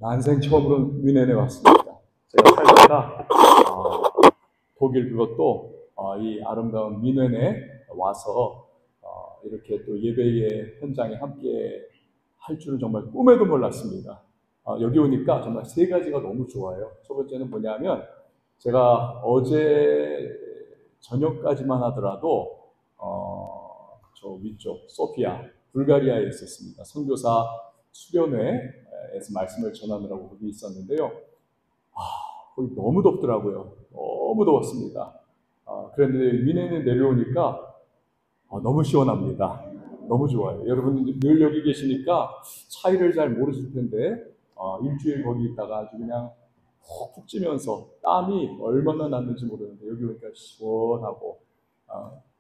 난생 처음으로 뮌헨에 왔습니다. 제가 살다가 독일 그것도 이 아름다운 뮌헨에 와서 이렇게 또 예배의 현장에 함께 할 줄은 정말 꿈에도 몰랐습니다. 여기 오니까 정말 세 가지가 너무 좋아요. 첫 번째는 뭐냐면 제가 어제 저녁까지만 하더라도 저 위쪽 소피아 불가리아에 있었습니다. 선교사 수련회에서 말씀을 전하느라고 거기 있었는데요. 거기 너무 덥더라고요. 너무 더웠습니다. 그런데 뮌헨에 내려오니까 너무 시원합니다. 너무 좋아요. 여러분 늘 여기 계시니까 차이를 잘 모르실 텐데 일주일 거기 있다가 아주 그냥 푹 찌면서 땀이 얼마나 났는지 모르는데 여기 오니까 시원하고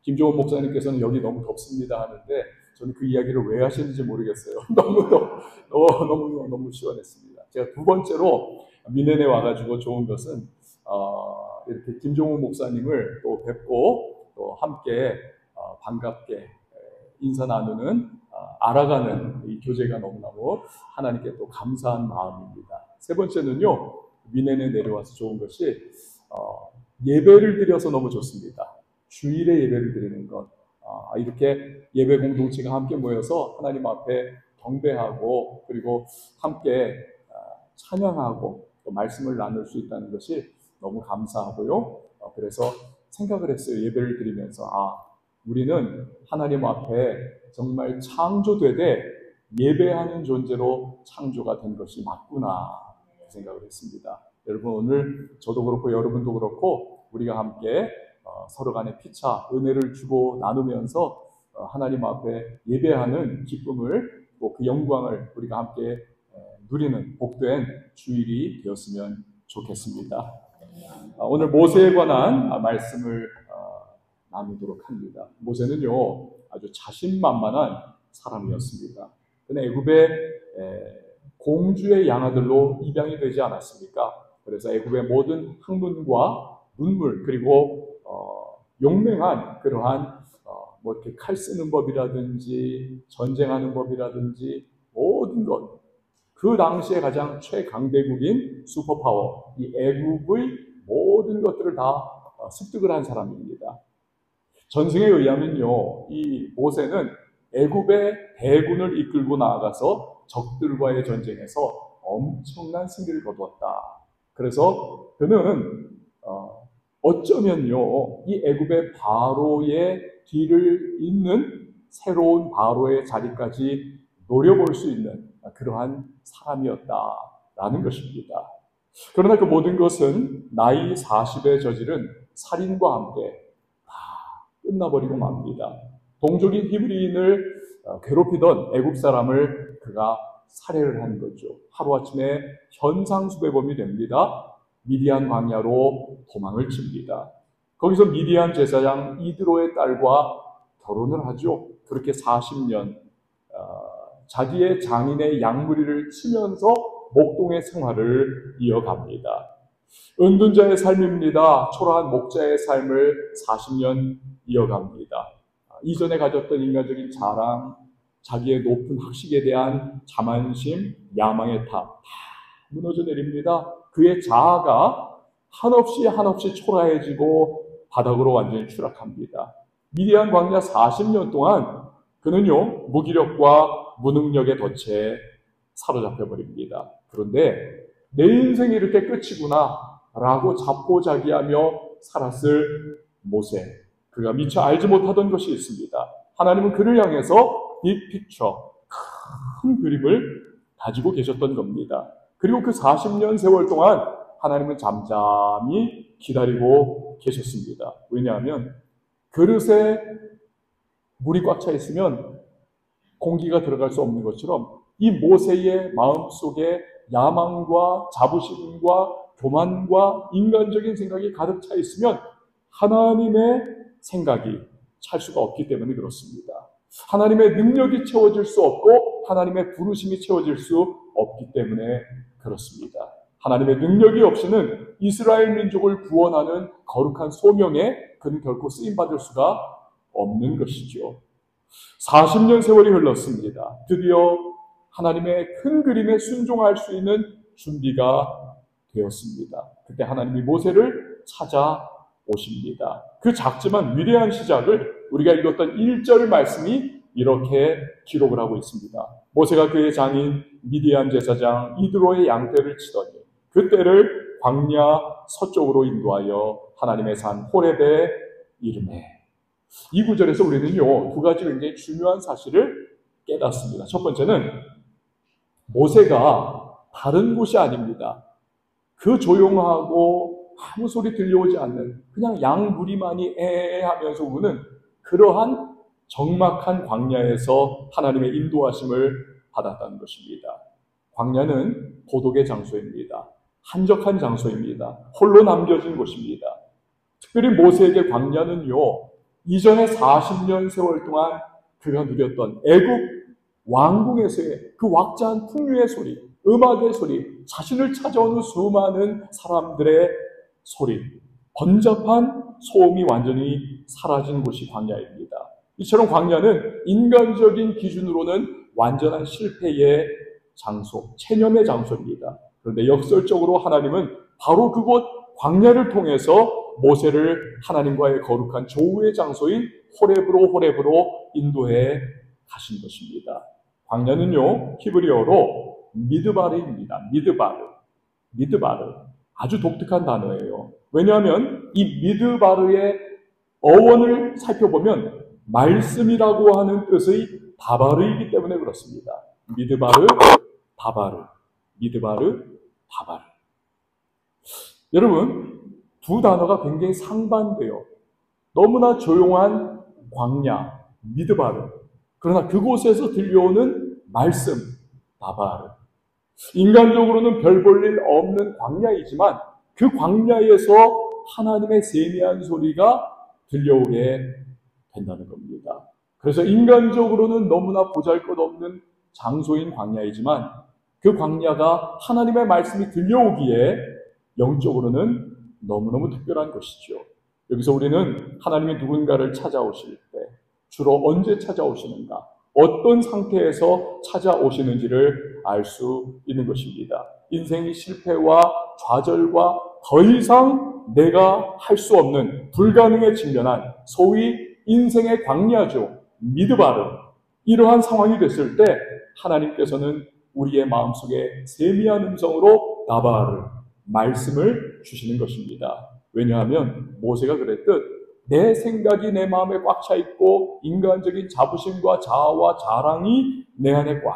김종원 목사님께서는 여기 너무 덥습니다 하는데 저는 그 이야기를 왜 하시는지 모르겠어요. 너무 시원했습니다. 제가 두 번째로 뮌헨에 와가지고 좋은 것은 이렇게 김종원 목사님을 또 뵙고 또 함께 반갑게 인사 나누는 알아가는 이 교제가 너무너무 하나님께 또 감사한 마음입니다. 세 번째는요, 뮌헨에 내려와서 좋은 것이 예배를 드려서 너무 좋습니다. 주일에 예배를 드리는 것, 이렇게 예배 공동체가 함께 모여서 하나님 앞에 경배하고 그리고 함께 찬양하고 또 말씀을 나눌 수 있다는 것이 너무 감사하고요. 그래서 생각을 했어요. 예배를 드리면서 우리는 하나님 앞에 정말 창조되되 예배하는 존재로 창조가 된 것이 맞구나 생각을 했습니다. 여러분 오늘 저도 그렇고 여러분도 그렇고 우리가 함께 서로 간에 피차 은혜를 주고 나누면서 하나님 앞에 예배하는 기쁨을 또 그 영광을 우리가 함께 누리는 복된 주일이 되었으면 좋겠습니다. 오늘 모세에 관한 말씀을 나누도록 합니다. 모세는요 아주 자신만만한 사람이었습니다. 근데 애굽의 공주의 양아들로 입양이 되지 않았습니까? 그래서 애굽의 모든 학문과 문물 그리고 용맹한 그러한 뭐 이렇게 칼 쓰는 법이라든지 전쟁하는 법이라든지 모든 것 그 당시에 가장 최강대국인 슈퍼파워 이 애굽의 모든 것들을 다 습득을 한 사람입니다. 전승에 의하면요 이 모세는 애굽의 대군을 이끌고 나아가서 적들과의 전쟁에서 엄청난 승리를 거두었다. 그래서 그는 어쩌면요 이 애굽의 바로의 뒤를 잇는 새로운 바로의 자리까지 노려볼 수 있는 그러한 사람이었다라는 것입니다. 그러나 그 모든 것은 나이 40에 저지른 살인과 함께 다 끝나버리고 맙니다. 동족인 히브리인을 괴롭히던 애굽 사람을 그가 살해를 한 거죠. 하루아침에 현상수배범이 됩니다. 미디안 광야로 도망을 칩니다. 거기서 미디안 제사장 이드로의 딸과 결혼을 하죠. 그렇게 40년 자기의 장인의 양무리를 치면서 목동의 생활을 이어갑니다. 은둔자의 삶입니다. 초라한 목자의 삶을 40년 이어갑니다. 이전에 가졌던 인간적인 자랑, 자기의 높은 학식에 대한 자만심, 야망의 탑 다 무너져 내립니다. 그의 자아가 한없이 초라해지고 바닥으로 완전히 추락합니다. 미디안 광야 40년 동안 그는요 무기력과 무능력의 덫에 사로잡혀 버립니다. 그런데 내 인생이 이렇게 끝이구나 라고 자포자기하며 살았을 모세, 그가 미처 알지 못하던 것이 있습니다. 하나님은 그를 향해서 빅픽처, 큰 그림을 가지고 계셨던 겁니다. 그리고 그 40년 세월 동안 하나님은 잠잠히 기다리고 계셨습니다. 왜냐하면 그릇에 물이 꽉 차 있으면 공기가 들어갈 수 없는 것처럼 이 모세의 마음속에 야망과 자부심과 교만과 인간적인 생각이 가득 차 있으면 하나님의 생각이 찰 수가 없기 때문에 그렇습니다. 하나님의 능력이 채워질 수 없고 하나님의 부르심이 채워질 수 없기 때문에 그렇습니다. 하나님의 능력이 없이는 이스라엘 민족을 구원하는 거룩한 소명에 그는 결코 쓰임받을 수가 없는 것이죠. 40년 세월이 흘렀습니다. 드디어 하나님의 큰 그림에 순종할 수 있는 준비가 되었습니다. 그때 하나님이 모세를 찾아오십니다. 그 작지만 위대한 시작을 우리가 읽었던 1절 말씀이 이렇게 기록을 하고 있습니다. 모세가 그의 장인 미디안 제사장 이드로의 양떼를 치더니 그때를 광야 서쪽으로 인도하여 하나님의 산 호렙에 이르매. 이 구절에서 우리는요, 두 가지 굉장히 중요한 사실을 깨닫습니다. 첫 번째는 모세가 다른 곳이 아닙니다. 그 조용하고 아무 소리 들려오지 않는 그냥 양 무리만이 에에 하면서 우는 그러한 적막한 광야에서 하나님의 인도하심을 받았다는 것입니다. 광야는 고독의 장소입니다. 한적한 장소입니다. 홀로 남겨진 곳입니다. 특별히 모세에게 광야는요, 이전에 40년 세월 동안 그가 누렸던 애국 왕궁에서의 그 왁자한 풍류의 소리, 음악의 소리, 자신을 찾아오는 수많은 사람들의 소리, 번잡한 소음이 완전히 사라진 곳이 광야입니다. 이처럼 광야는 인간적인 기준으로는 완전한 실패의 장소, 체념의 장소입니다. 그런데 역설적으로 하나님은 바로 그곳 광야를 통해서 모세를 하나님과의 거룩한 조우의 장소인 호렙으로 인도해 가신 것입니다. 광야는요, 히브리어로 미드바르입니다. 미드바르. 아주 독특한 단어예요. 왜냐하면 이 미드바르의 어원을 살펴보면 말씀이라고 하는 뜻의 바바르이기 때문에 그렇습니다. 미드바르, 바바르. 여러분, 두 단어가 굉장히 상반돼요. 너무나 조용한 광야, 미드바르. 그러나 그곳에서 들려오는 말씀, 바바르. 인간적으로는 별 볼 일 없는 광야이지만 그 광야에서 하나님의 세미한 소리가 들려오게 된다는 겁니다. 그래서 인간적으로는 너무나 보잘것없는 장소인 광야이지만 그 광야가 하나님의 말씀이 들려오기에 영적으로는 너무너무 특별한 것이죠. 여기서 우리는 하나님이 누군가를 찾아오실 때 주로 언제 찾아오시는가, 어떤 상태에서 찾아오시는지를 알 수 있는 것입니다. 인생의 실패와 좌절과 더 이상 내가 할 수 없는 불가능에 직면한 소위 인생의 광야죠. 미드바르. 이러한 상황이 됐을 때 하나님께서는 우리의 마음속에 세미한 음성으로 나바르, 말씀을 주시는 것입니다. 왜냐하면 모세가 그랬듯 내 생각이 내 마음에 꽉 차 있고 인간적인 자부심과 자아와 자랑이 내 안에 꽉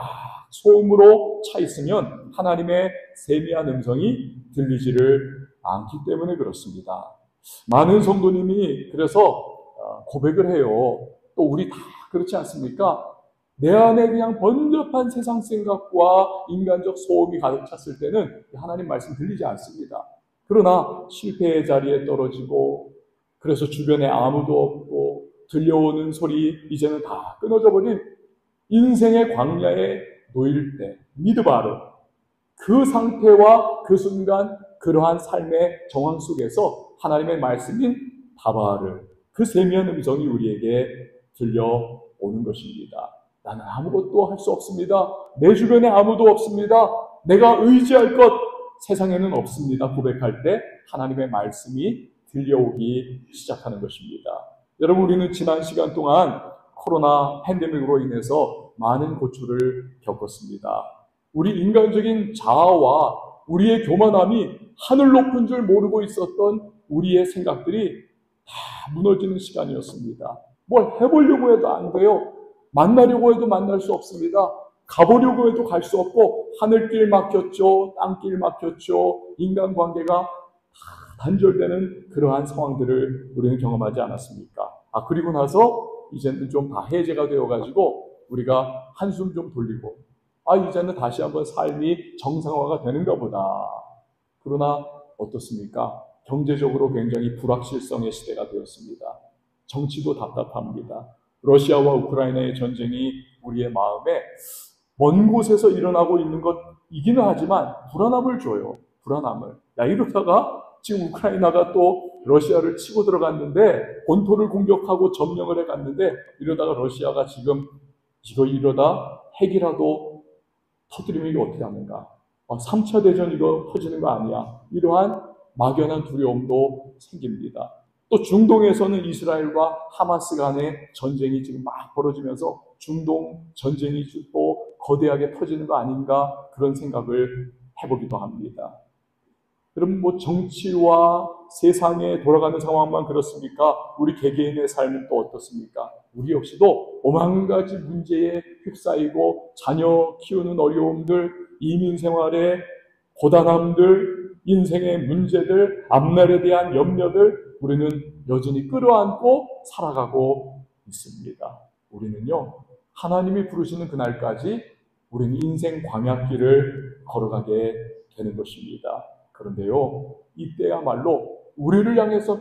소음으로 차 있으면 하나님의 세미한 음성이 들리지를 않기 때문에 그렇습니다. 많은 성도님이 그래서 고백을 해요. 또 우리 다 그렇지 않습니까? 내 안에 그냥 번잡한 세상 생각과 인간적 소음이 가득 찼을 때는 하나님 말씀 들리지 않습니다. 그러나 실패의 자리에 떨어지고 그래서 주변에 아무도 없고 들려오는 소리 이제는 다 끊어져 버린 인생의 광야에 놓일 때 미드바르, 그 상태와 그 순간 그러한 삶의 정황 속에서 하나님의 말씀인 바바르, 그 세미한 음성이 우리에게 들려오는 것입니다. 나는 아무것도 할 수 없습니다. 내 주변에 아무도 없습니다. 내가 의지할 것 세상에는 없습니다. 고백할 때 하나님의 말씀이 들려오기 시작하는 것입니다. 여러분, 우리는 지난 시간 동안 코로나 팬데믹으로 인해서 많은 고초를 겪었습니다. 우리 인간적인 자아와 우리의 교만함이 하늘 높은 줄 모르고 있었던 우리의 생각들이 다 무너지는 시간이었습니다. 뭘 해보려고 해도 안 돼요. 만나려고 해도 만날 수 없습니다. 가보려고 해도 갈 수 없고 하늘길 막혔죠. 땅길 막혔죠. 인간관계가 단절되는 그러한 상황들을 우리는 경험하지 않았습니까? 그리고 나서 이제는 좀 다 해제가 되어가지고 우리가 한숨 좀 돌리고 이제는 다시 한번 삶이 정상화가 되는가 보다. 그러나 어떻습니까? 경제적으로 굉장히 불확실성의 시대가 되었습니다. 정치도 답답합니다. 러시아와 우크라이나의 전쟁이 우리의 마음에 먼 곳에서 일어나고 있는 것이기는 하지만 불안함을 줘요. 불안함을. 이러다가 지금 우크라이나가 또 러시아를 치고 들어갔는데 본토를 공격하고 점령을 해갔는데 이러다가 러시아가 지금 이러다 핵이라도 터뜨리면 이거 어떻게 합니까? 3차 대전 이거 터지는 거 아니야. 이러한 막연한 두려움도 생깁니다. 또 중동에서는 이스라엘과 하마스 간의 전쟁이 지금 막 벌어지면서 중동 전쟁이 또 거대하게 터지는 거 아닌가 그런 생각을 해보기도 합니다. 그럼 뭐 정치와 세상에 돌아가는 상황만 그렇습니까? 우리 개개인의 삶은 또 어떻습니까? 우리 역시도 오만 가지 문제에 휩싸이고 자녀 키우는 어려움들, 이민 생활의 고단함들, 인생의 문제들, 앞날에 대한 염려들 우리는 여전히 끌어안고 살아가고 있습니다. 우리는요, 하나님이 부르시는 그날까지 우리는 인생 광야길을 걸어가게 되는 것입니다. 그런데요, 이때야말로 우리를 향해서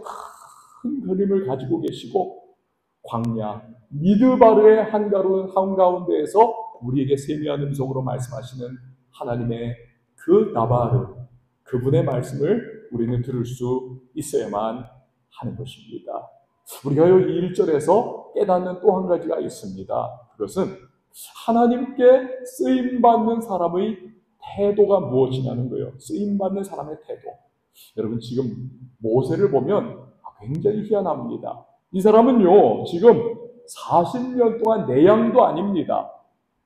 큰 그림을 가지고 계시고 광야, 미드바르의 한가운데에서 우리에게 세미한 음성으로 말씀하시는 하나님의 그 나바르, 그분의 말씀을 우리는 들을 수 있어야만 하는 것입니다. 우리가 이 1절에서 깨닫는 또 한 가지가 있습니다. 그것은 하나님께 쓰임받는 사람의 태도가 무엇이냐는 거예요. 쓰임받는 사람의 태도. 여러분 지금 모세를 보면 굉장히 희한합니다. 이 사람은요 지금 40년 동안 내 양도 아닙니다.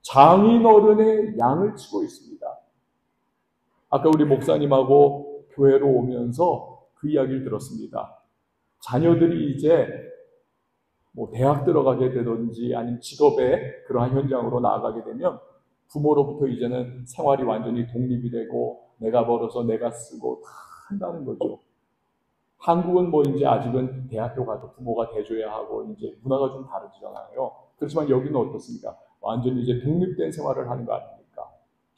장인어른의 양을 치고 있습니다. 아까 우리 목사님하고 교회로 오면서 그 이야기를 들었습니다. 자녀들이 이제 뭐 대학 들어가게 되든지 아니면 직업에 그러한 현장으로 나아가게 되면 부모로부터 이제는 생활이 완전히 독립이 되고 내가 벌어서 내가 쓰고 다 한다는 거죠. 한국은 뭐 이제 아직은 대학교 가도 부모가 대줘야 하고 이제 문화가 좀 다르잖아요. 그렇지만 여기는 어떻습니까? 완전히 이제 독립된 생활을 하는 거 아닙니까?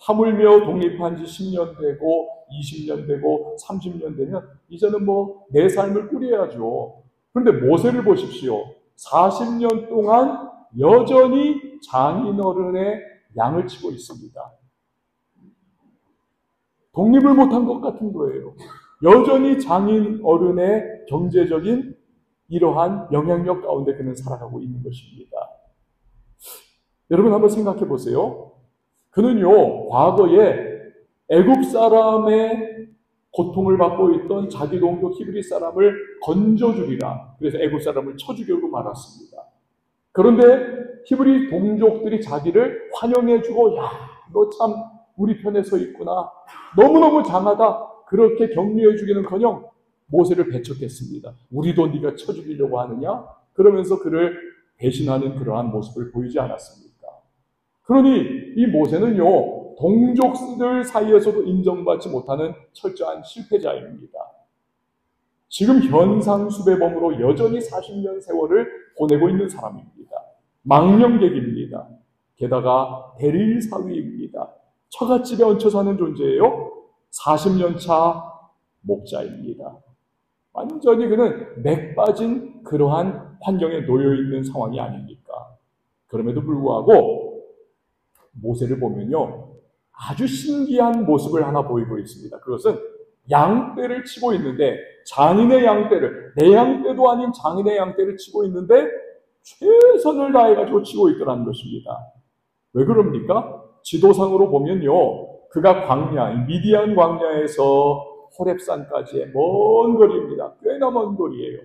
하물며 독립한 지 10년 되고 20년 되고 30년 되면 이제는 뭐 내 삶을 꾸려야죠. 그런데 모세를 보십시오. 40년 동안 여전히 장인어른의 양을 치고 있습니다. 독립을 못한 것 같은 거예요. 여전히 장인어른의 경제적인 이러한 영향력 가운데 그는 살아가고 있는 것입니다. 여러분 한번 생각해 보세요. 그는요, 과거에 애굽 사람의 고통을 받고 있던 자기 동족 히브리 사람을 건져주리라. 그래서 애굽 사람을 쳐 죽이고 말았습니다. 그런데 히브리 동족들이 자기를 환영해주고 야, 너 참 우리 편에 서 있구나. 너무너무 장하다. 그렇게 격려해주기는커녕 모세를 배척했습니다. 우리도 네가 쳐 죽이려고 하느냐? 그러면서 그를 배신하는 그러한 모습을 보이지 않았습니까? 그러니 이 모세는요. 동족들 사이에서도 인정받지 못하는 철저한 실패자입니다. 지금 현상수배범으로 여전히 40년 세월을 보내고 있는 사람입니다. 망령객입니다. 게다가 대릴사위입니다. 처갓집에 얹혀 사는 존재예요. 40년 차 목자입니다. 완전히 그는 맥 빠진 그러한 환경에 놓여 있는 상황이 아닙니까? 그럼에도 불구하고 모세를 보면요. 아주 신기한 모습을 하나 보이고 있습니다. 그것은 양떼를 치고 있는데 장인의 양떼를, 내 양떼도 아닌 장인의 양떼를 치고 있는데 최선을 다해가지고 치고 있더라는 것입니다. 왜 그럽니까? 지도상으로 보면요. 그가 광야, 미디안 광야에서 호렙산까지의 먼 거리입니다. 꽤나 먼 거리예요.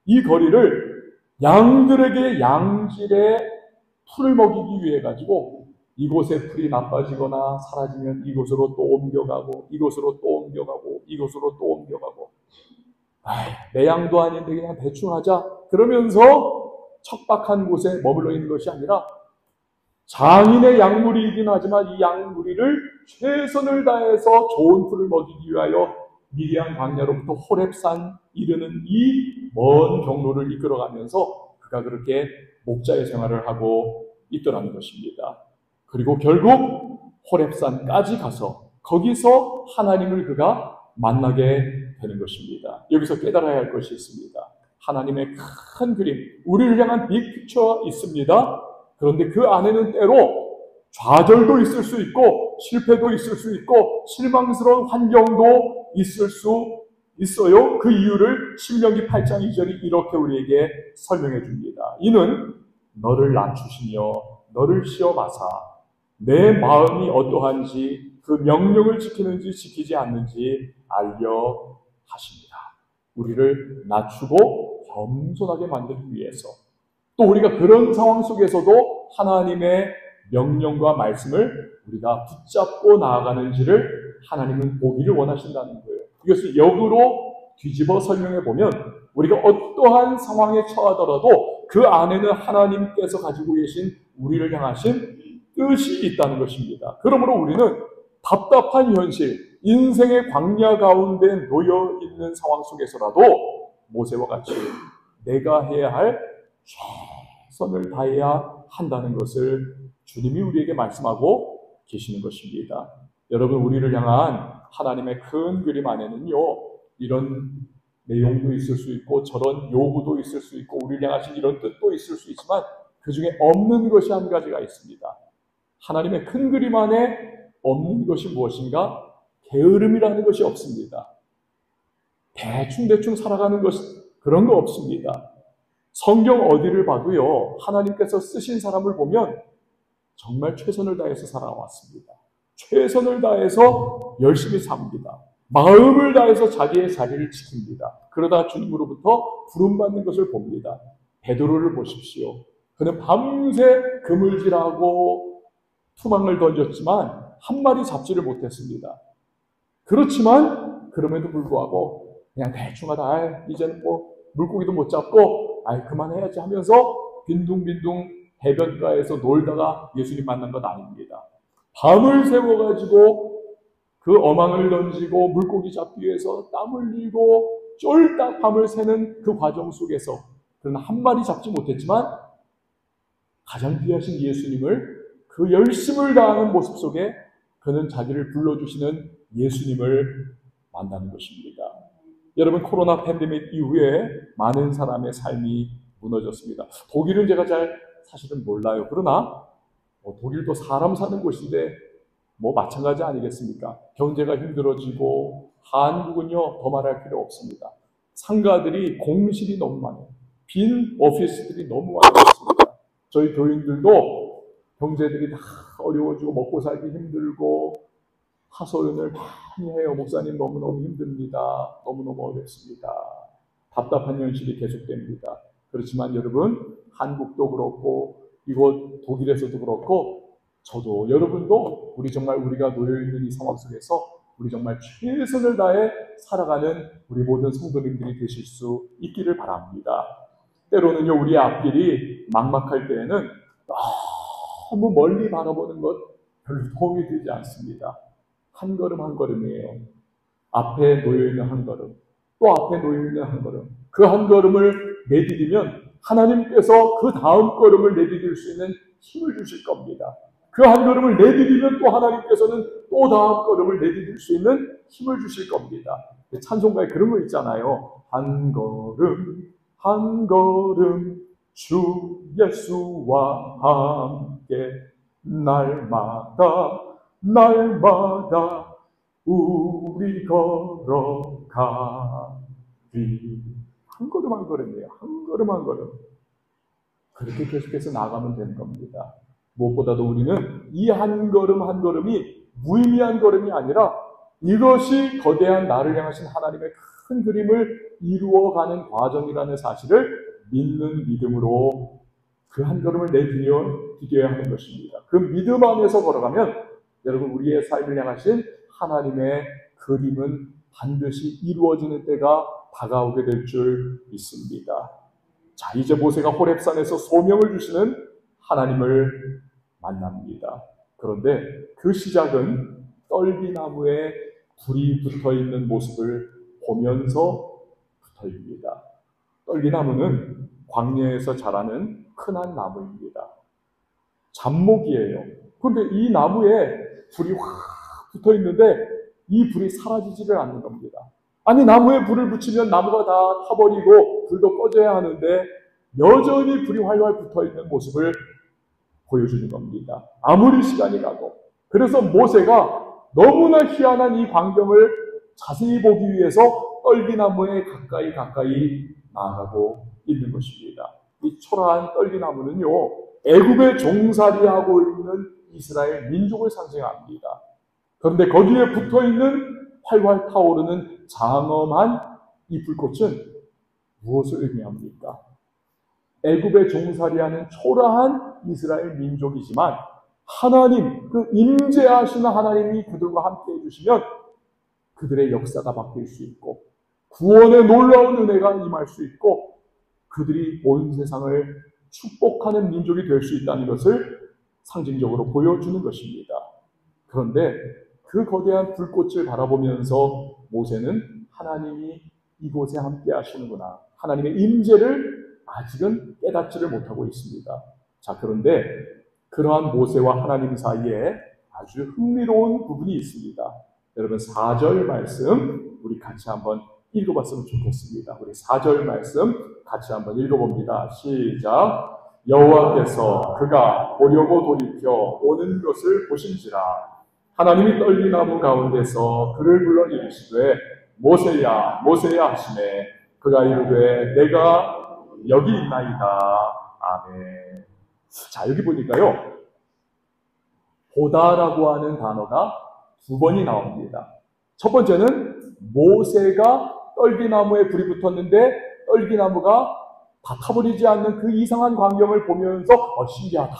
이 거리를 양들에게 양질의 풀을 먹이기 위해 가지고 이곳에 풀이 나빠지거나 사라지면 이곳으로 또 옮겨가고 이곳으로 또 옮겨가고 이곳으로 또 옮겨가고 내 양도 아닌데 그냥 대충 하자 그러면서 척박한 곳에 머물러 있는 것이 아니라 장인의 양무리이긴 하지만 이 양무리를 최선을 다해서 좋은 풀을 먹이기 위하여 미디안 광야로부터 호렙산 이르는 이 먼 경로를 이끌어가면서 그가 그렇게 목자의 생활을 하고 있더라는 것입니다. 그리고 결국 호렙산까지 가서 거기서 하나님을 그가 만나게 되는 것입니다. 여기서 깨달아야 할 것이 있습니다. 하나님의 큰 그림, 우리를 향한 빅피처가 있습니다. 그런데 그 안에는 때로 좌절도 있을 수 있고 실패도 있을 수 있고 실망스러운 환경도 있을 수 있어요. 그 이유를 신명기 8장 2절이 이렇게 우리에게 설명해 줍니다. 이는 너를 낮추시며 너를 시험하사 내 마음이 어떠한지 그 명령을 지키는지 지키지 않는지 알려 하십니다. 우리를 낮추고 겸손하게 만들기 위해서, 또 우리가 그런 상황 속에서도 하나님의 명령과 말씀을 우리가 붙잡고 나아가는지를 하나님은 보기를 원하신다는 거예요. 이것을 역으로 뒤집어 설명해 보면 우리가 어떠한 상황에 처하더라도 그 안에는 하나님께서 가지고 계신 우리를 향하신 뜻이 있다는 것입니다. 그러므로 우리는 답답한 현실, 인생의 광야 가운데 놓여 있는 상황 속에서라도 모세와 같이 내가 해야 할 최선을 다해야 한다는 것을 주님이 우리에게 말씀하고 계시는 것입니다. 여러분, 우리를 향한 하나님의 큰 그림 안에는요, 이런 내용도 있을 수 있고 저런 요구도 있을 수 있고 우리를 향하신 이런 뜻도 있을 수 있지만 그 중에 없는 것이 한 가지가 있습니다. 하나님의 큰 그림 안에 없는 것이 무엇인가? 게으름이라는 것이 없습니다. 대충 살아가는 것, 그런 거 없습니다. 성경 어디를 봐도요, 하나님께서 쓰신 사람을 보면 정말 최선을 다해서 살아왔습니다. 최선을 다해서 열심히 삽니다. 마음을 다해서 자기의 자리를 지킵니다. 그러다 주님으로부터 부름받는 것을 봅니다. 베드로를 보십시오. 그는 밤새 그물질하고 투망을 던졌지만 한 마리 잡지를 못했습니다. 그렇지만 그럼에도 불구하고 그냥 대충 하다 이제는 뭐 물고기도 못 잡고 그만해야지 하면서 빈둥빈둥 해변가에서 놀다가 예수님 만난 것 아닙니다. 밤을 새워가지고 그 어망을 던지고 물고기 잡기 위해서 땀 흘리고 쫄딱 밤을 새는 그 과정 속에서 그러나 한 마리 잡지 못했지만 가장 귀하신 예수님을 그 열심을 다하는 모습 속에 그는 자기를 불러주시는 예수님을 만나는 것입니다. 여러분, 코로나 팬데믹 이후에 많은 사람의 삶이 무너졌습니다. 독일은 제가 사실은 몰라요. 그러나 독일도 사람 사는 곳인데 마찬가지 아니겠습니까? 경제가 힘들어지고 한국은요 더 말할 필요 없습니다. 상가들이 공실이 너무 많아요. 빈 오피스들이 너무 많습니다. 저희 교인들도 경제들이 다 어려워지고 먹고 살기 힘들고 하소연을 많이 해요. 목사님 너무너무 힘듭니다. 너무너무 어렵습니다. 답답한 현실이 계속됩니다. 그렇지만 여러분, 한국도 그렇고 이곳 독일에서도 그렇고 저도 여러분도 우리가 놓여있는 이 상황 속에서 우리 정말 최선을 다해 살아가는 우리 모든 성도님들이 되실 수 있기를 바랍니다. 때로는요, 우리의 앞길이 막막할 때에는 너무 멀리 바라보는 것 별로 도움이 되지 않습니다. 한 걸음 한 걸음이에요. 앞에 놓여있는 한 걸음, 또 앞에 놓여있는 한 걸음, 그 한 걸음을 내디디면 하나님께서 그 다음 걸음을 내디딜 수 있는 힘을 주실 겁니다. 그 한 걸음을 내디디면 또 하나님께서는 또 다음 걸음을 내디딜 수 있는 힘을 주실 겁니다. 찬송가에 그런 거 있잖아요. 한 걸음 한 걸음 주 예수와 함께 날마다 우리 걸어가리. 한 걸음 한 걸음이에요. 한 걸음 한 걸음. 그렇게 계속해서 나가면 되는 겁니다. 무엇보다도 우리는 이 한 걸음 한 걸음이 무의미한 걸음이 아니라 이것이 거대한 나를 향하신 하나님의 큰 그림을 이루어가는 과정이라는 사실을 믿는 믿음으로 그 한 걸음을 내디뎌야 하는 것입니다. 그 믿음 안에서 걸어가면 여러분, 우리의 삶을 향하신 하나님의 그림은 반드시 이루어지는 때가 다가오게 될 줄 믿습니다. 자, 이제 모세가 호렙산에서 소명을 주시는 하나님을 만납니다. 그런데 그 시작은 떨기나무에 불이 붙어있는 모습을 보면서 붙어입니다. 떨기나무는 광야에서 자라는 흔한 나무입니다. 잡목이에요. 그런데 이 나무에 불이 확 붙어있는데 이 불이 사라지지를 않는 겁니다. 아니, 나무에 불을 붙이면 나무가 다 타버리고 불도 꺼져야 하는데 여전히 불이 활활 붙어있는 모습을 보여주는 겁니다. 아무리 시간이 가도. 그래서 모세가 너무나 희한한 이 광경을 자세히 보기 위해서 떨기나무에 가까이 나아가고 있는 것입니다. 이 초라한 떨기나무는요, 애굽에 종살이하고 있는 이스라엘 민족을 상징합니다. 그런데 거기에 붙어있는 활활 타오르는 장엄한 이 불꽃은 무엇을 의미합니까? 애굽에 종살이하는 초라한 이스라엘 민족이지만 하나님, 그 임재하시는 하나님이 그들과 함께 해주시면 그들의 역사가 바뀔 수 있고 구원의 놀라운 은혜가 임할 수 있고 그들이 온 세상을 축복하는 민족이 될 수 있다는 것을 상징적으로 보여주는 것입니다. 그런데 그 거대한 불꽃을 바라보면서 모세는 하나님이 이곳에 함께 하시는구나, 하나님의 임재를 아직은 깨닫지를 못하고 있습니다. 자, 그런데 그러한 모세와 하나님 사이에 아주 흥미로운 부분이 있습니다. 여러분 4절 말씀 우리 같이 한번 읽어봤으면 좋겠습니다. 우리 4절 말씀 같이 한번 읽어봅니다. 시작. 여호와께서 그가 보려고 돌이켜 오는 것을 보신지라 하나님이 떨기 나무 가운데서 그를 불러 이르시되 모세야 모세야 하시매 그가 이르되 내가 여기 있나이다. 아멘. 자, 여기 보니까요, 보다라고 하는 단어가 두 번이 나옵니다. 첫 번째는 모세가 떨기나무에 불이 붙었는데 떨기나무가 다 타버리지 않는 그 이상한 광경을 보면서 신기하다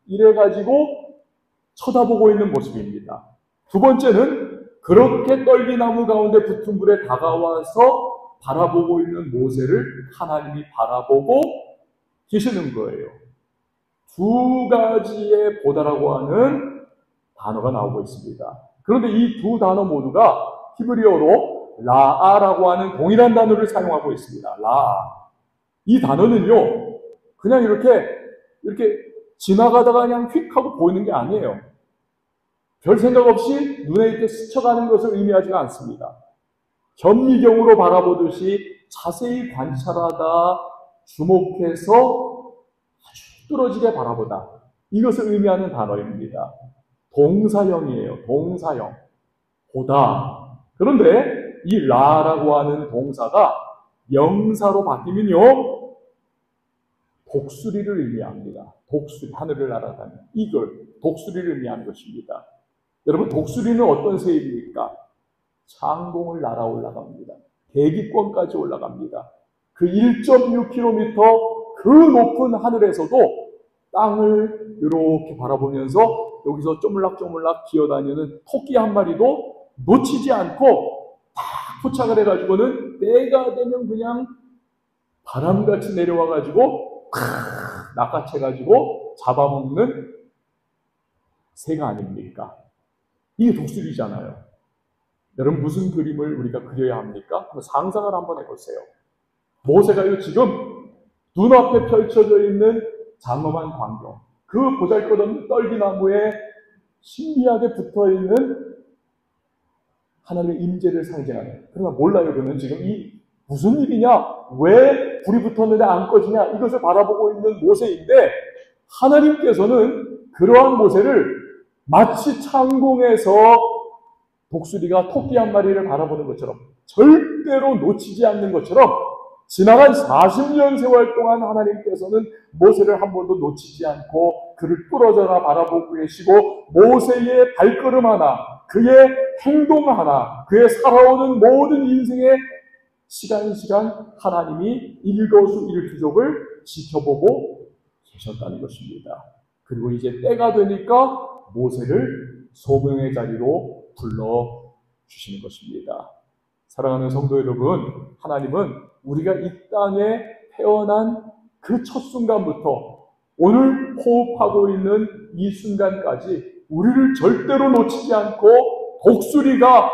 이래가지고 쳐다보고 있는 모습입니다. 두 번째는 그렇게 떨기나무 가운데 붙은 불에 다가와서 바라보고 있는 모세를 하나님이 바라보고 계시는 거예요. 두 가지의 보다라고 하는 단어가 나오고 있습니다. 그런데 이 두 단어 모두가 히브리어로 라아라고 하는 동일한 단어를 사용하고 있습니다. 라아. 이 단어는요, 그냥 이렇게 지나가다가 그냥 휙 하고 보이는 게 아니에요. 별 생각 없이 눈에 이렇게 스쳐가는 것을 의미하지가 않습니다. 현미경으로 바라보듯이 자세히 관찰하다, 주목해서 아주 뚫어지게 바라보다, 이것을 의미하는 단어입니다. 동사형이에요. 동사형. 보다. 그런데 이 라라고 하는 동사가 명사로 바뀌면요, 독수리를 의미합니다. 독수리, 하늘을 날아다니는 이글, 독수리를 의미하는 것입니다. 여러분, 독수리는 어떤 새입니까? 창공을 날아 올라갑니다. 대기권까지 올라갑니다. 그 1.6km 그 높은 하늘에서도 땅을 이렇게 바라보면서 여기서 쪼물락쪼물락 기어다니는 토끼 한 마리도 놓치지 않고 딱 포착을 해가지고는 때가 되면 그냥 바람같이 내려와가지고 낚아채가지고 잡아먹는 새가 아닙니까? 이게 독수리잖아요. 여러분, 무슨 그림을 우리가 그려야 합니까? 한번 상상을 한번 해보세요. 모세가요, 지금 눈앞에 펼쳐져 있는 장엄한 광경, 그 보잘것없는 떨기나무에 신비하게 붙어있는 하나님의 임재를 상징하는, 그러나 몰라요. 그는 지금 이 무슨 일이냐, 왜 불이 붙었는데 안 꺼지냐, 이것을 바라보고 있는 모세인데 하나님께서는 그러한 모세를 마치 창공에서 독수리가 토끼 한 마리를 바라보는 것처럼, 절대로 놓치지 않는 것처럼 지나간 40년 세월 동안 하나님께서는 모세를 한 번도 놓치지 않고 그를 뚫어져라 바라보고 계시고, 모세의 발걸음 하나, 그의 행동 하나, 그의 살아오는 모든 인생의 시간 하나님이 일거수일투족을 지켜보고 계셨다는 것입니다. 그리고 이제 때가 되니까 모세를 소명의 자리로 불러주시는 것입니다. 사랑하는 성도 여러분, 하나님은 우리가 이 땅에 태어난 그 첫 순간부터 오늘 호흡하고 있는 이 순간까지 우리를 절대로 놓치지 않고 독수리가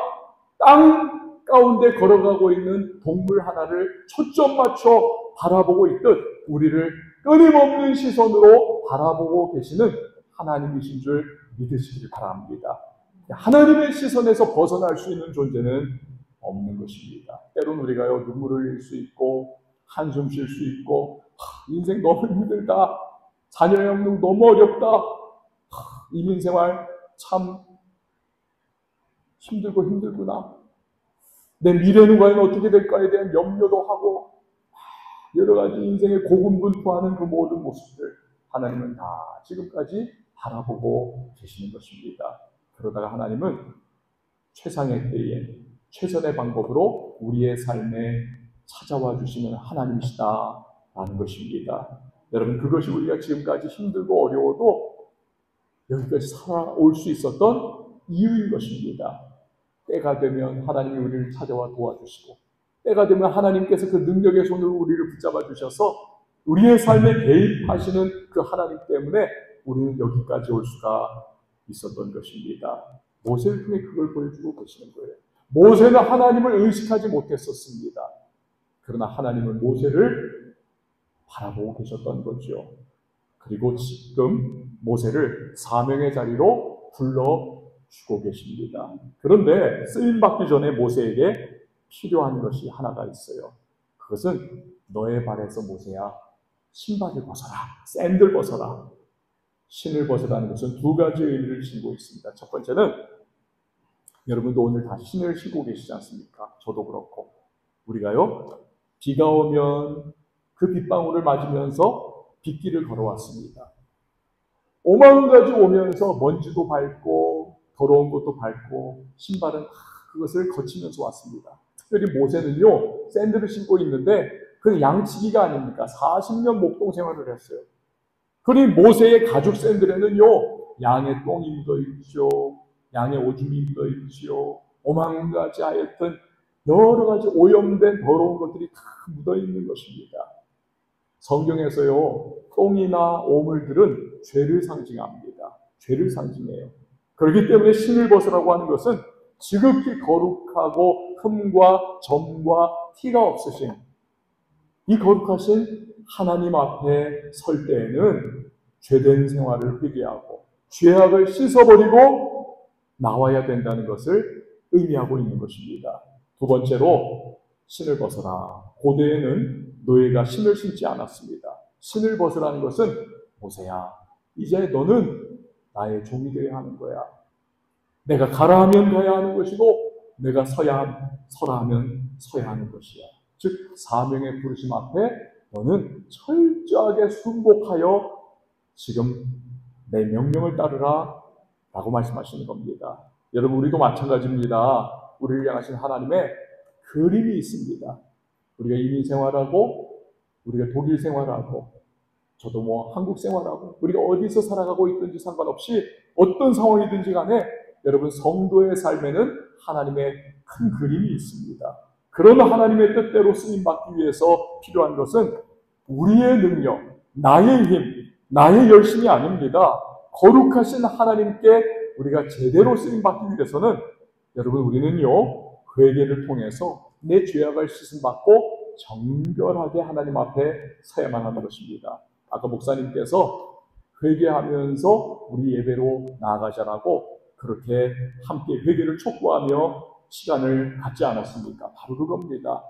땅 가운데 걸어가고 있는 동물 하나를 초점 맞춰 바라보고 있듯 우리를 끊임없는 시선으로 바라보고 계시는 하나님이신 줄 믿으시길 바랍니다. 하나님의 시선에서 벗어날 수 있는 존재는 없는 것입니다. 때론 우리가요, 눈물을 흘릴 수 있고 한숨 쉴 수 있고, 인생 너무 힘들다, 자녀 양육 너무 어렵다, 이민생활 참 힘들구나, 내 미래는 과연 어떻게 될까에 대한 염려도 하고, 여러 가지 인생에 고군분투하는 그 모든 모습들 하나님은 다 지금까지 바라보고 계시는 것입니다. 그러다가 하나님은 최상의 때에 최선의 방법으로 우리의 삶에 찾아와 주시는 하나님이시다라는 것입니다. 여러분, 그것이 우리가 지금까지 힘들고 어려워도 여기까지 살아올 수 있었던 이유인 것입니다. 때가 되면 하나님이 우리를 찾아와 도와주시고, 때가 되면 하나님께서 그 능력의 손으로 우리를 붙잡아 주셔서 우리의 삶에 개입하시는 그 하나님 때문에 우리는 여기까지 올 수가 있었던 것입니다. 모세를 통해 그걸 보여주고 계시는 거예요. 모세는 하나님을 의식하지 못했었습니다. 그러나 하나님은 모세를 바라보고 계셨던 거죠. 그리고 지금 모세를 사명의 자리로 불러주고 계십니다. 그런데 쓰임받기 전에 모세에게 필요한 것이 하나가 있어요. 그것은 너의 발에서 모세야 신발을 벗어라, 샌들 벗어라. 신을 벗으라는 것은 두 가지 의미를 지니고 있습니다. 첫 번째는 여러분도 오늘 다 신을 신고 계시지 않습니까? 저도 그렇고 우리가요, 비가 오면 그 빗방울을 맞으면서 빗길을 걸어왔습니다. 오만가지 오면서 먼지도 밟고 더러운 것도 밟고 신발은 그것을 거치면서 왔습니다. 특별히 모세는요, 샌들을 신고 있는데 그 양치기가 아닙니까? 40년 목동 생활을 했어요. 그러니 모세의 가죽 샌들에는요, 양의 똥이 묻어있죠, 양의 오줌이 묻어있죠, 오만가지 하여튼 여러 가지 오염된 더러운 것들이 다 묻어있는 것입니다. 성경에서요, 똥이나 오물들은 죄를 상징합니다. 죄를 상징해요. 그렇기 때문에 신을 벗으라고 하는 것은 지극히 거룩하고 흠과 점과 티가 없으신 이 거룩하신 하나님 앞에 설 때에는 죄된 생활을 회개하고 죄악을 씻어버리고 나와야 된다는 것을 의미하고 있는 것입니다. 두 번째로 신을 벗어라. 고대에는 노예가 신을 신지 않았습니다. 신을 벗으라는 것은 모세야, 이제 너는 나의 종이 되어야 하는 거야. 내가 가라 하면 가야 하는 것이고 내가 서라 하면 서야 하는 것이야. 즉 사명의 부르심 앞에 너는 철저하게 순복하여 지금 내 명령을 따르라 라고 말씀하시는 겁니다. 여러분, 우리도 마찬가지입니다. 우리를 향하신 하나님의 그림이 있습니다. 우리가 이민 생활하고 우리가 독일 생활하고 저도 한국 생활하고 우리가 어디서 살아가고 있든지 상관없이 어떤 상황이든지 간에 여러분, 성도의 삶에는 하나님의 큰 그림이 있습니다. 그런 하나님의 뜻대로 쓰임받기 위해서 필요한 것은 우리의 능력, 나의 힘, 나의 열심이 아닙니다. 거룩하신 하나님께 우리가 제대로 쓰임받기 위해서는 여러분, 우리는요, 회개를 통해서 내 죄악을 씻음받고 정결하게 하나님 앞에 서야만 하는 것입니다. 아까 목사님께서 회개하면서 우리 예배로 나아가자라고 그렇게 함께 회개를 촉구하며 시간을 갖지 않았습니까? 바로 그겁니다.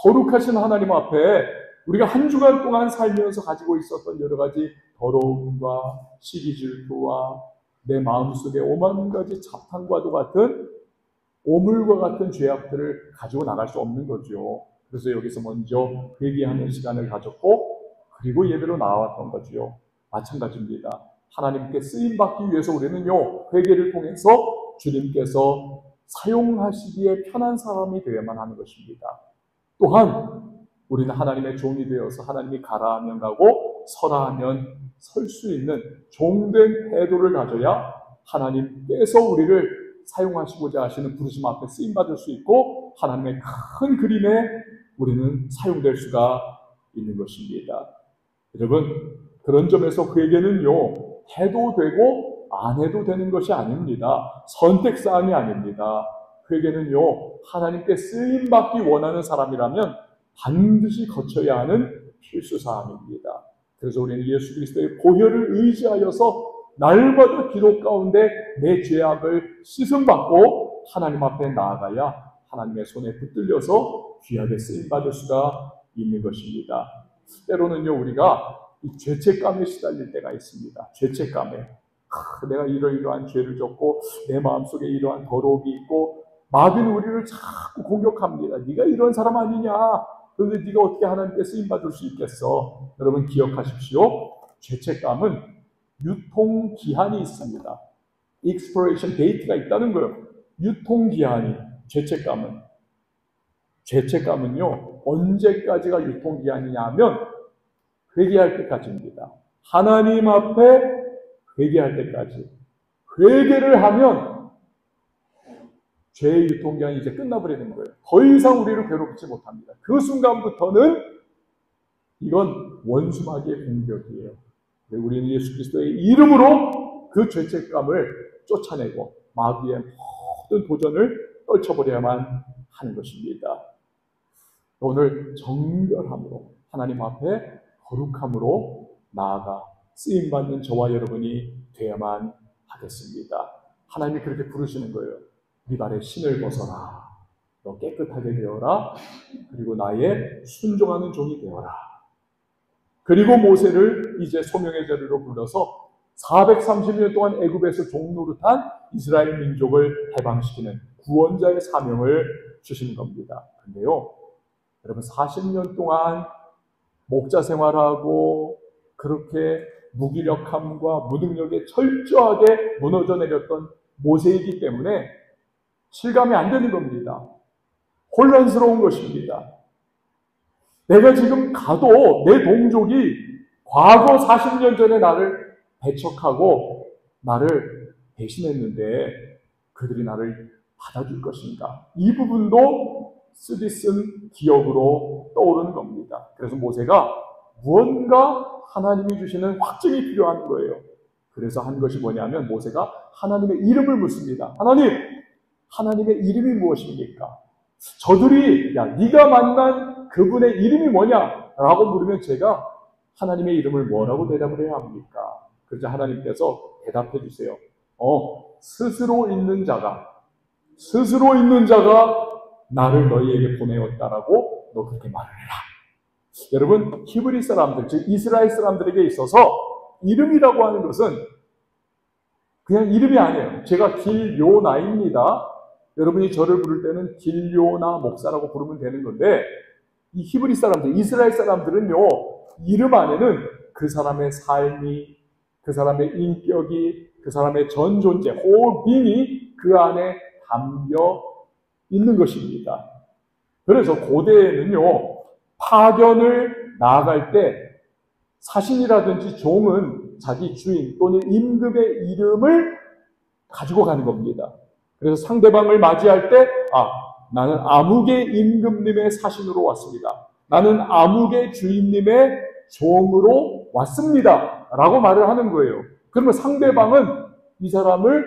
거룩하신 하나님 앞에 우리가 한 주간 동안 살면서 가지고 있었던 여러 가지 더러움과 시기 질투와 내 마음속에 오만 가지 잡탕과도 같은 오물과 같은 죄악들을 가지고 나갈 수 없는 거죠. 그래서 여기서 먼저 회개하는 시간을 가졌고 그리고 예배로 나왔던 거죠. 마찬가지입니다. 하나님께 쓰임받기 위해서 우리는요, 회개를 통해서 주님께서 사용하시기에 편한 사람이 되어야만 하는 것입니다. 또한 우리는 하나님의 종이 되어서 하나님이 가라 하면 가고 서라 하면 설 수 있는 종된 태도를 가져야 하나님께서 우리를 사용하시고자 하시는 부르심 앞에 쓰임받을 수 있고 하나님의 큰 그림에 우리는 사용될 수가 있는 것입니다. 여러분, 그런 점에서 회개는요, 해도 되고 안 해도 되는 것이 아닙니다. 선택사항이 아닙니다. 회개는요, 하나님께 쓰임받기 원하는 사람이라면 반드시 거쳐야 하는 필수사항입니다. 그래서 우리는 예수 그리스도의 보혈을 의지하여서 날마다 기도 가운데 내 죄악을 씻음받고 하나님 앞에 나아가야 하나님의 손에 붙들려서 귀하게 쓰임받을 수가 있는 것입니다. 때로는요, 우리가 이 죄책감에 시달릴 때가 있습니다. 죄책감에. 내가 이러이러한 죄를 졌고 내 마음속에 이러한 더러움이 있고 마귀는 우리를 자꾸 공격합니다. 네가 이런 사람 아니냐. 그런데 네가 어떻게 하나님께 쓰임받을 수 있겠어. 여러분 기억하십시오. 죄책감은 유통기한이 있습니다. expiration date가 있다는 거예요. 유통기한이, 죄책감은요, 언제까지가 유통기한이냐 하면 회개할 때까지입니다. 하나님 앞에 회개할 때까지. 회개를 하면 죄의 유통기한이 이제 끝나버리는 거예요. 더 이상 우리를 괴롭히지 못합니다. 그 순간부터는 이건 원수마귀의 공격이에요. 우리는 예수 그리스도의 이름으로 그 죄책감을 쫓아내고 마귀의 모든 도전을 떨쳐버려야만 하는 것입니다. 오늘 정결함으로 하나님 앞에 거룩함으로 나아가 쓰임받는 저와 여러분이 되어야만 하겠습니다. 하나님이 그렇게 부르시는 거예요. 네 발에 신을 벗어라. 너 깨끗하게 되어라. 그리고 나의 순종하는 종이 되어라. 그리고 모세를 이제 소명의 자리로 불러서 430년 동안 애굽에서 종노릇한 이스라엘 민족을 해방시키는 구원자의 사명을 주시는 겁니다. 근데요, 여러분 40년 동안 목자 생활하고 그렇게 무기력함과 무능력에 철저하게 무너져 내렸던 모세이기 때문에 실감이 안 되는 겁니다. 혼란스러운 것입니다. 내가 지금 가도 내 동족이 과거 40년 전에 나를 배척하고 나를 배신했는데 그들이 나를 받아줄 것인가? 이 부분도 쓰디쓴 기억으로 떠오르는 겁니다. 그래서 모세가 무언가 하나님이 주시는 확증이 필요한 거예요. 그래서 한 것이 뭐냐면 모세가 하나님의 이름을 묻습니다. 하나님, 하나님의 이름이 무엇입니까? 저들이 야 네가 만난 그분의 이름이 뭐냐? 라고 물으면 제가 하나님의 이름을 뭐라고 대답을 해야 합니까? 그래서 하나님께서 대답해 주세요. 스스로 있는 자가 나를 너희에게 보내었다라고 너 그렇게 말을 해라. 여러분, 히브리 사람들, 즉 이스라엘 사람들에게 있어서 이름이라고 하는 것은 그냥 이름이 아니에요. 제가 길요나입니다. 여러분이 저를 부를 때는 길요나 목사라고 부르면 되는 건데 이 히브리 사람들, 이스라엘 사람들은요, 이름 안에는 그 사람의 삶이, 그 사람의 인격이, 그 사람의 전 존재, whole being이 그 안에 담겨 있는 것입니다. 그래서 고대에는요, 파견을 나아갈 때 사신이라든지 종은 자기 주인 또는 임금의 이름을 가지고 가는 겁니다. 그래서 상대방을 맞이할 때 나는 아무개 임금님의 사신으로 왔습니다. 나는 아무개 주인님의 종으로 왔습니다. 라고 말을 하는 거예요. 그러면 상대방은 이 사람을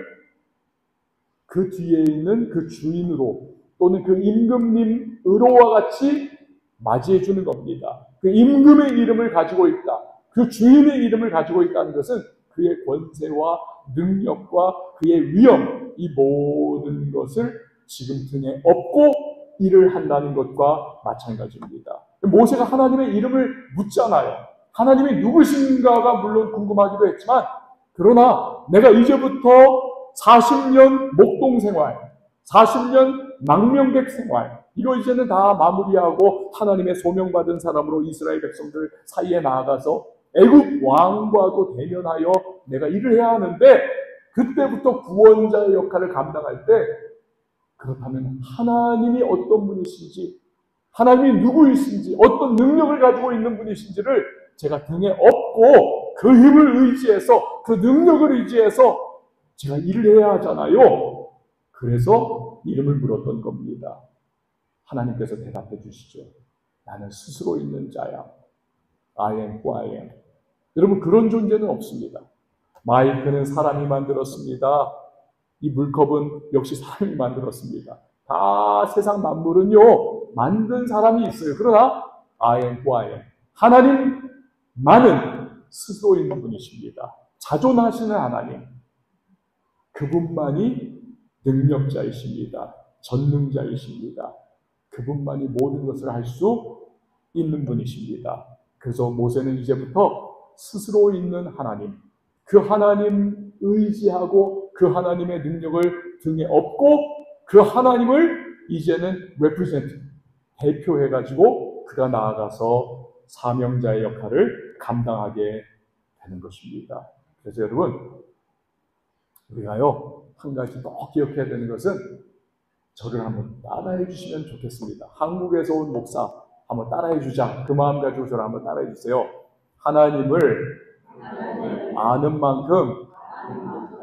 그 뒤에 있는 그 주인으로 또는 그 임금님으로와 같이 맞이해 주는 겁니다. 그 임금의 이름을 가지고 있다. 그 주인의 이름을 가지고 있다는 것은 그의 권세와 능력과 그의 위엄, 이 모든 것을 지금 등에 업고 일을 한다는 것과 마찬가지입니다. 모세가 하나님의 이름을 묻잖아요. 하나님이 누구신가가 물론 궁금하기도 했지만 그러나 내가 이제부터 40년 목동 생활, 40년 망명백 생활, 이거 이제는 다 마무리하고 하나님의 소명받은 사람으로 이스라엘 백성들 사이에 나아가서 애굽 왕과도 대면하여 내가 일을 해야 하는데 그때부터 구원자의 역할을 감당할 때 그렇다면 하나님이 어떤 분이신지, 하나님이 누구이신지, 어떤 능력을 가지고 있는 분이신지를 제가 등에 업고 그 힘을 의지해서, 그 능력을 의지해서 제가 일을 해야 하잖아요. 그래서 이름을 물었던 겁니다. 하나님께서 대답해 주시죠. 나는 스스로 있는 자야. I am who I am. 여러분, 그런 존재는 없습니다. 마이크는 사람이 만들었습니다. 이 물컵은 역시 사람이 만들었습니다. 다 세상 만물은요, 만든 사람이 있어요. 그러나 I am who I am. 하나님만은 스스로 있는 분이십니다. 자존하시는 하나님. 그분만이 능력자이십니다. 전능자이십니다. 그분만이 모든 것을 할 수 있는 분이십니다. 그래서 모세는 이제부터 스스로 있는 하나님, 그 하나님 의지하고 그 하나님의 능력을 등에 업고 그 하나님을 이제는 represent, 대표해가지고 그가 나아가서 사명자의 역할을 감당하게 되는 것입니다. 그래서 여러분, 우리가요, 한 가지 꼭 기억해야 되는 것은 저를 한번 따라해 주시면 좋겠습니다. 한국에서 온 목사 한번 따라해 주자. 그 마음 가지고 저를 한번 따라해 주세요. 하나님을 아는 만큼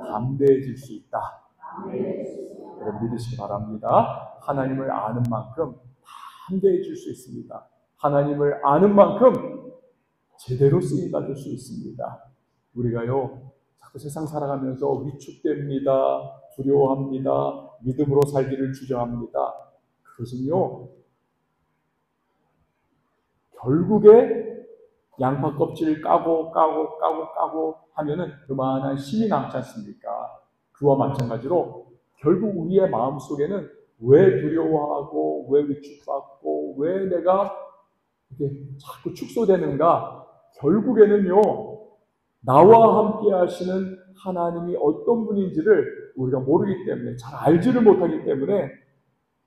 담대해질 수 있다. 여러분 믿으시기 바랍니다. 하나님을 아는 만큼 담대해질 수 있습니다. 하나님을 아는 만큼 제대로 쓰임받을 수 있습니다. 우리가요, 자꾸 세상 살아가면서 위축됩니다. 두려워합니다. 믿음으로 살기를 주저합니다. 그것은요, 결국에 양파 껍질을 까고 하면은 그만한 힘이 남지 않습니까? 그와 마찬가지로 결국 우리의 마음속에는 왜 두려워하고 왜 위축받고 왜 내가 이렇게 자꾸 축소되는가? 결국에는요, 나와 함께 하시는 하나님이 어떤 분인지를 우리가 모르기 때문에, 잘 알지를 못하기 때문에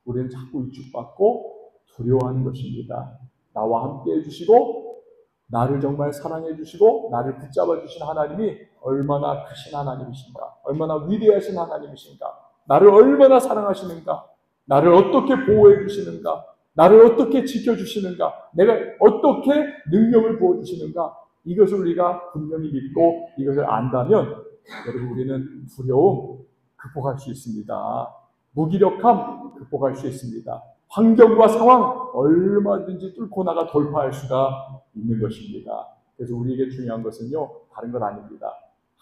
우리는 자꾸 위축받고 두려워하는 것입니다. 나와 함께 해주시고 나를 정말 사랑해 주시고 나를 붙잡아 주신 하나님이 얼마나 크신 하나님이신가, 얼마나 위대하신 하나님이신가, 나를 얼마나 사랑하시는가, 나를 어떻게 보호해 주시는가, 나를 어떻게 지켜주시는가, 내가 어떻게 능력을 부어주시는가, 이것을 우리가 분명히 믿고 이것을 안다면 여러분 우리는 두려움 극복할 수 있습니다. 무기력함 극복할 수 있습니다. 환경과 상황 얼마든지 뚫고 나가 돌파할 수가 있는 것입니다. 그래서 우리에게 중요한 것은요, 다른 건 아닙니다.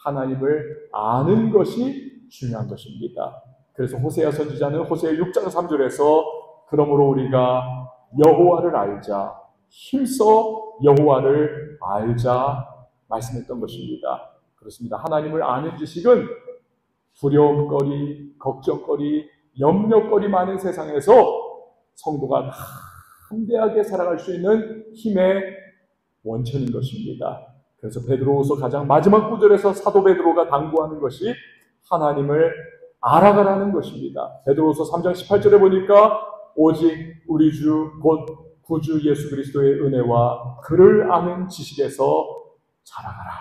하나님을 아는 것이 중요한 것입니다. 그래서 호세아 선지자는 호세아 6장 3절에서 그러므로 우리가 여호와를 알자, 힘써 여호와를 알자 말씀했던 것입니다. 그렇습니다. 하나님을 아는 지식은 두려움거리, 걱정거리, 염려거리 많은 세상에서 성도가 담대하게 살아갈 수 있는 힘의 원천인 것입니다. 그래서 베드로후서 가장 마지막 구절에서 사도 베드로가 당부하는 것이 하나님을 알아가라는 것입니다. 베드로후서 3장 18절에 보니까 오직 우리 주 곧 구주 예수 그리스도의 은혜와 그를 아는 지식에서 자라가라.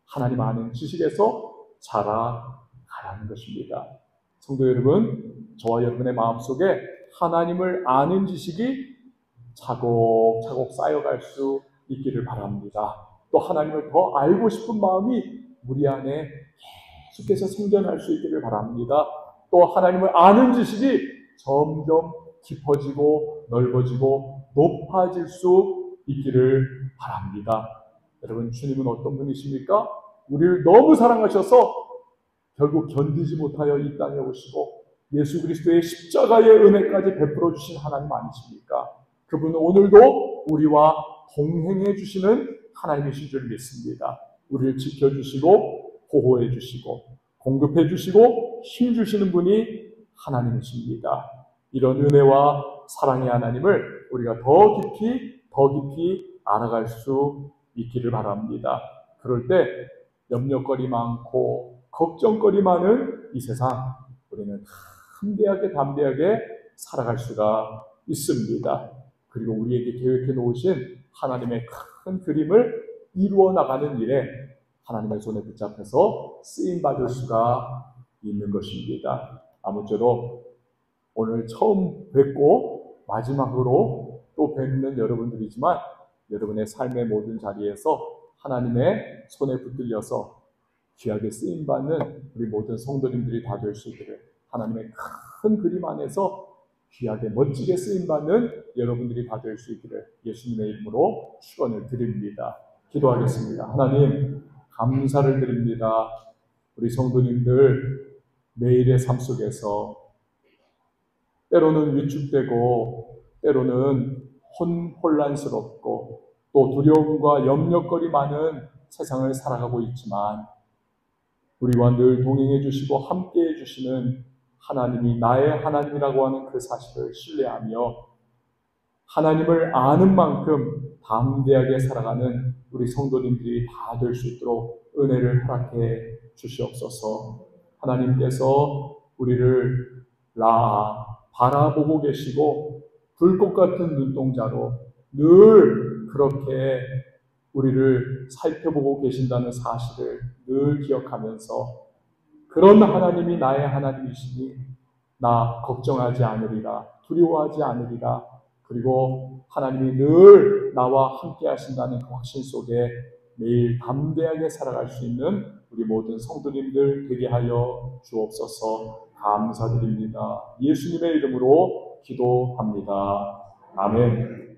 하나님 아는 지식에서 자라가라는 것입니다. 성도 여러분, 저와 여러분의 마음속에 하나님을 아는 지식이 차곡차곡 쌓여갈 수 있기를 바랍니다. 또 하나님을 더 알고 싶은 마음이 우리 안에 계속해서 생겨날 수 있기를 바랍니다. 또 하나님을 아는 지식이 점점 깊어지고 넓어지고 높아질 수 있기를 바랍니다. 여러분, 주님은 어떤 분이십니까? 우리를 너무 사랑하셔서 결국 견디지 못하여 이 땅에 오시고 예수 그리스도의 십자가의 은혜까지 베풀어 주신 하나님 아니십니까? 그분은 오늘도 우리와 동행해 주시는 하나님이신 줄 믿습니다. 우리를 지켜주시고 보호해 주시고 공급해 주시고 힘 주시는 분이 하나님이십니다. 이런 은혜와 사랑의 하나님을 우리가 더 깊이 알아갈 수 있기를 바랍니다. 그럴 때 염려거리 많고 걱정거리 많은 이 세상 우리는 담대하게 살아갈 수가 있습니다. 그리고 우리에게 계획해 놓으신 하나님의 큰 그림을 이루어 나가는 일에 하나님의 손에 붙잡혀서 쓰임받을 수가 있는 것입니다. 아무쪼록 오늘 처음 뵙고 마지막으로 또 뵙는 여러분들이지만 여러분의 삶의 모든 자리에서 하나님의 손에 붙들려서 귀하게 쓰임받는 우리 모든 성도님들이 다 될 수 있기를, 하나님의 큰 그림 안에서 귀하게 멋지게 쓰임받는 여러분들이 다 될 수 있기를 예수님의 이름으로 축원을 드립니다. 기도하겠습니다. 하나님 감사를 드립니다. 우리 성도님들 매일의 삶 속에서 때로는 위축되고 때로는 혼란스럽고 또 두려움과 염려거리 많은 세상을 살아가고 있지만 우리와 늘 동행해 주시고 함께 해 주시는 하나님이 나의 하나님이라고 하는 그 사실을 신뢰하며 하나님을 아는 만큼 담대하게 살아가는 우리 성도님들이 다 될 수 있도록 은혜를 허락해 주시옵소서. 하나님께서 우리를 바라보고 계시고 불꽃 같은 눈동자로 늘 그렇게 우리를 살펴보고 계신다는 사실을 늘 기억하면서 그런 하나님이 나의 하나님이시니 나 걱정하지 않으리라, 두려워하지 않으리라. 그리고 하나님이 늘 나와 함께 하신다는 그 확신 속에 매일 담대하게 살아갈 수 있는 우리 모든 성도님들 되게 하여 주옵소서. 감사드립니다. 예수님의 이름으로 기도합니다. 아멘.